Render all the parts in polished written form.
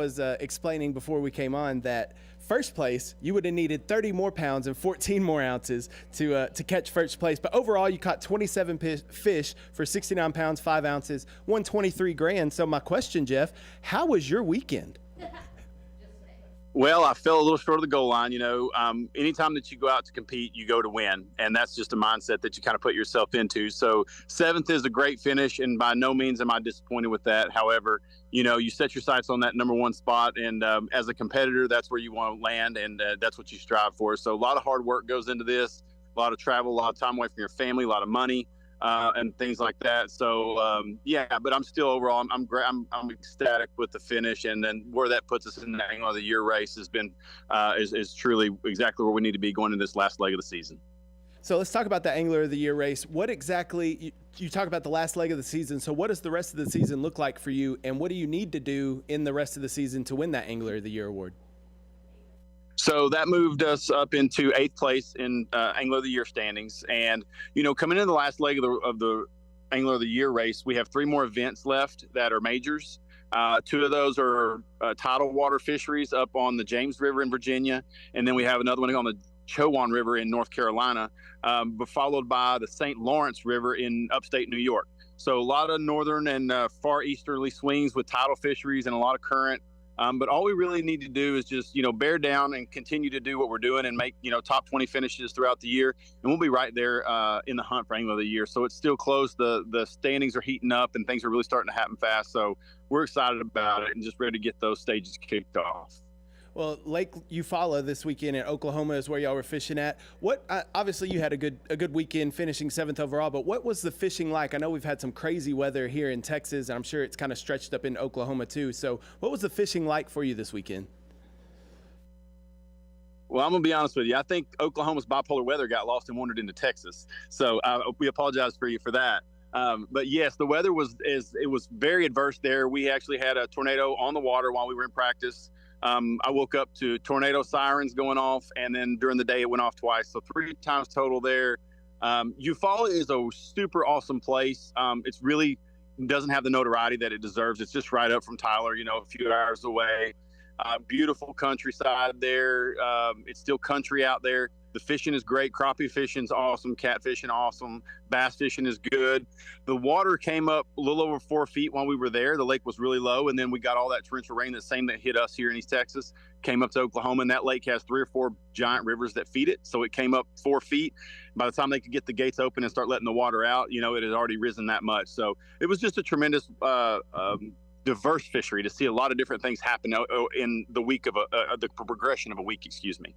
was explaining before we came on that first place, you would have needed 30 more pounds and 14 more ounces to catch first place. But overall, you caught 27 fish for 69 pounds, 5 ounces, won 23 grand. So my question, Jeff, how was your weekend? Well, I fell a little short of the goal line. Anytime that you go out to compete, you go to win. And that's just a mindset that you kind of put yourself into. So 7th is a great finish, and by no means am I disappointed with that. However, you set your sights on that number 1 spot. And as a competitor, that's where you want to land, and that's what you strive for. So a lot of hard work goes into this, a lot of travel, a lot of time away from your family, a lot of money. And things like that. So but I'm still overall I'm ecstatic with the finish, and then where that puts us in the Angler of the Year race has been is truly exactly where we need to be going into this last leg of the season. So let's talk about the Angler of the Year race. What exactly you talk about the last leg of the season? So what does the rest of the season look like for you, and what do you need to do in the rest of the season to win that Angler of the Year award? So that moved us up into 8th place in Angler of the Year standings. And, coming into the last leg of the Angler of the Year race, we have 3 more events left that are majors. 2 of those are tidal water fisheries up on the James River in Virginia. And then we have another one on the Chowan River in North Carolina, but followed by the St. Lawrence River in upstate New York. So a lot of northern and far easterly swings with tidal fisheries and a lot of current. But all we really need to do is just, bear down and continue to do what we're doing and make, top 20 finishes throughout the year. And we'll be right there in the hunt for Angler of the Year. So it's still close. The standings are heating up and things are really starting to happen fast. So we're excited about it and just ready to get those stages kicked off. Well, Lake Eufaula this weekend in Oklahoma is where y'all were fishing at. What obviously you had a good weekend finishing 7th overall, but what was the fishing like? I know we've had some crazy weather here in Texas, and I'm sure it's kind of stretched up in Oklahoma too. So what was the fishing like for you this weekend? Well, I'm going to be honest with you. I think Oklahoma's bipolar weather got lost and wandered into Texas. So we apologize for that. But yes, the weather was very adverse there. We actually had a tornado on the water while we were in practice. I woke up to tornado sirens going off, and then during the day it went off twice. So 3 times total there. Eufaula is a super awesome place. It's really doesn't have the notoriety that it deserves. It's just right up from Tyler, a few hours away. Beautiful countryside there. It's still country out there. The fishing is great. Crappie fishing is awesome. Catfishing awesome. Bass fishing is good. The water came up a little over 4 feet while we were there. The lake was really low, and then we got all that torrential rain, the same that hit us here in East Texas, came up to Oklahoma, and that lake has 3 or 4 giant rivers that feed it. So it came up 4 feet. By the time they could get the gates open and start letting the water out, it had already risen that much. So it was just a tremendous diverse fishery to see a lot of different things happen in the week of the progression of a week, excuse me.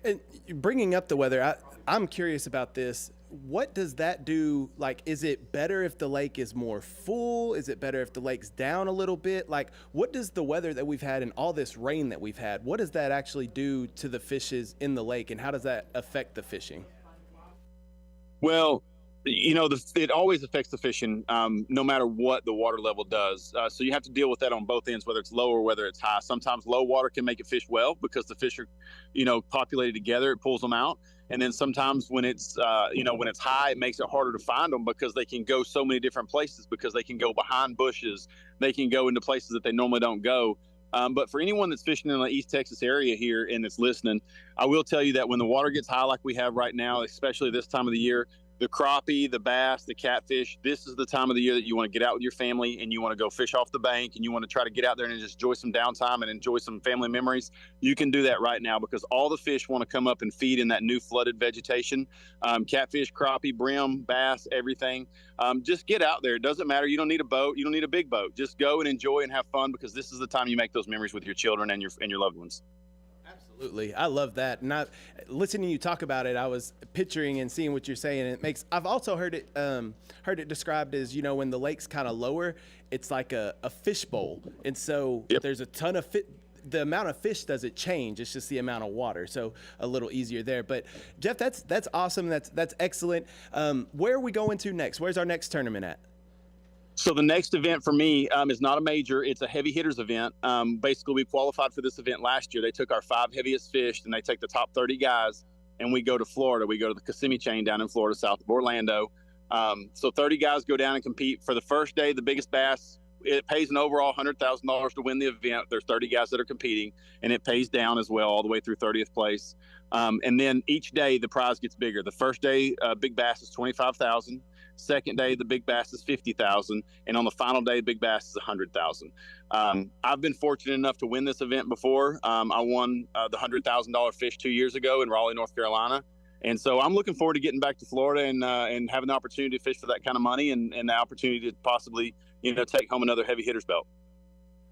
And bringing up the weather, I'm curious about this. What does that do? Like, is it better if the lake is more full? Is it better if the lake's down a little bit? Like, what does the weather that we've had and all this rain that we've had, what does that actually do to the fishes in the lake, and how does that affect the fishing? Well, it always affects the fishing, no matter what the water level does. So you have to deal with that on both ends, whether it's low or whether it's high. Sometimes low water can make it fish well because the fish are, populated together. It pulls them out. And then sometimes when it's high, it makes it harder to find them because they can go so many different places, because they can go behind bushes. They can go into places that they normally don't go. But for anyone that's fishing in the East Texas area here and that's listening, I will tell you that when the water gets high like we have right now, especially this time of the year, the crappie, the bass, the catfish, this is the time of the year that you want to get out with your family and you want to go fish off the bank and you want to try to get out there and just enjoy some downtime and enjoy some family memories. You can do that right now because all the fish want to come up and feed in that new flooded vegetation. Catfish, crappie, brim, bass, everything. Just get out there. It doesn't matter. You don't need a boat. You don't need a big boat. Just go and enjoy and have fun because this is the time you make those memories with your children and your loved ones. Absolutely. I love that. And listening to you talk about it, I was picturing and seeing what you're saying. I've also heard it described as, when the lake's kind of lower, it's like a fish bowl. And so There's a ton of the amount of fish doesn't change. It's just the amount of water. So a little easier there. But Jeff, that's awesome. That's excellent. Where are we going to next? Where's our next tournament at? So the next event for me is not a major. It's a heavy hitters event. Basically, we qualified for this event last year. They took our 5 heaviest fish, and they take the top 30 guys, and we go to Florida. We go to the Kissimmee chain down in Florida, south of Orlando. So 30 guys go down and compete. For the first day, the biggest bass it pays an overall $100,000 to win the event. There's 30 guys that are competing, and it pays down as well all the way through 30th place. And then each day the prize gets bigger. The first day, big bass is 25,000. Second day, the big bass is 50,000, and on the final day, big bass is 100,000. I've been fortunate enough to win this event before. I won the $100,000 fish 2 years ago in Raleigh, North Carolina. And so I'm looking forward to getting back to Florida and having the opportunity to fish for that kind of money and the opportunity to possibly, take home another heavy hitters belt.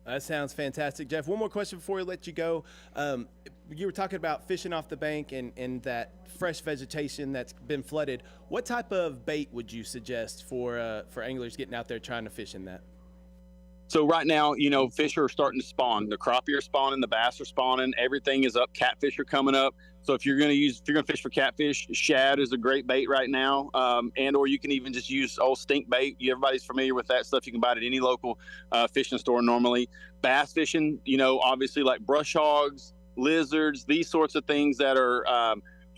That sounds fantastic. Jeff, one more question before we let you go. You were talking about fishing off the bank and that fresh vegetation that's been flooded. What type of bait would you suggest for anglers getting out there trying to fish in that? So right now, fish are starting to spawn. The crappie are spawning, the bass are spawning, everything is up. Catfish are coming up. So if you're going to fish for catfish, shad is a great bait right now. Or you can even just use old stink bait. Everybody's familiar with that stuff. You can buy it at any local fishing store normally. Bass fishing, obviously like brush hogs, lizards, these sorts of things that are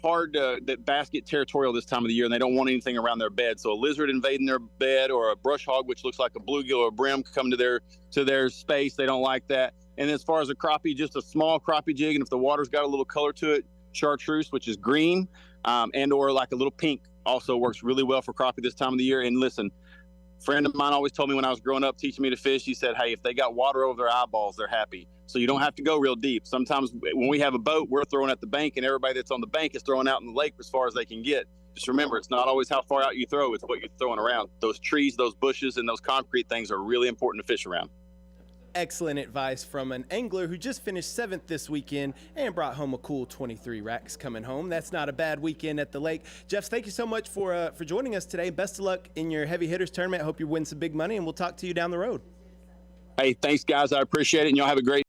that bass get territorial this time of the year and they don't want anything around their bed. So a lizard invading their bed or a brush hog, which looks like a bluegill or a brim, come to their space. They don't like that. And as far as a crappie, just a small crappie jig. And if the water's got a little color to it, chartreuse, which is green, or like a little pink, also works really well for crappie this time of the year. And listen, a friend of mine always told me when I was growing up teaching me to fish, he said, hey, if they got water over their eyeballs, they're happy. So you don't have to go real deep. Sometimes when we have a boat, we're throwing at the bank and everybody that's on the bank is throwing out in the lake as far as they can get. Just remember, it's not always how far out you throw, it's what you're throwing around. Those trees, those bushes, and those concrete things are really important to fish around. Excellent advice from an angler who just finished 7th this weekend and brought home a cool 23 racks coming home. That's not a bad weekend at the lake. Jeff, thank you so much for joining us today. Best of luck in your heavy hitters tournament. I hope you win some big money, and we'll talk to you down the road. Hey, thanks, guys. I appreciate it, and y'all have a great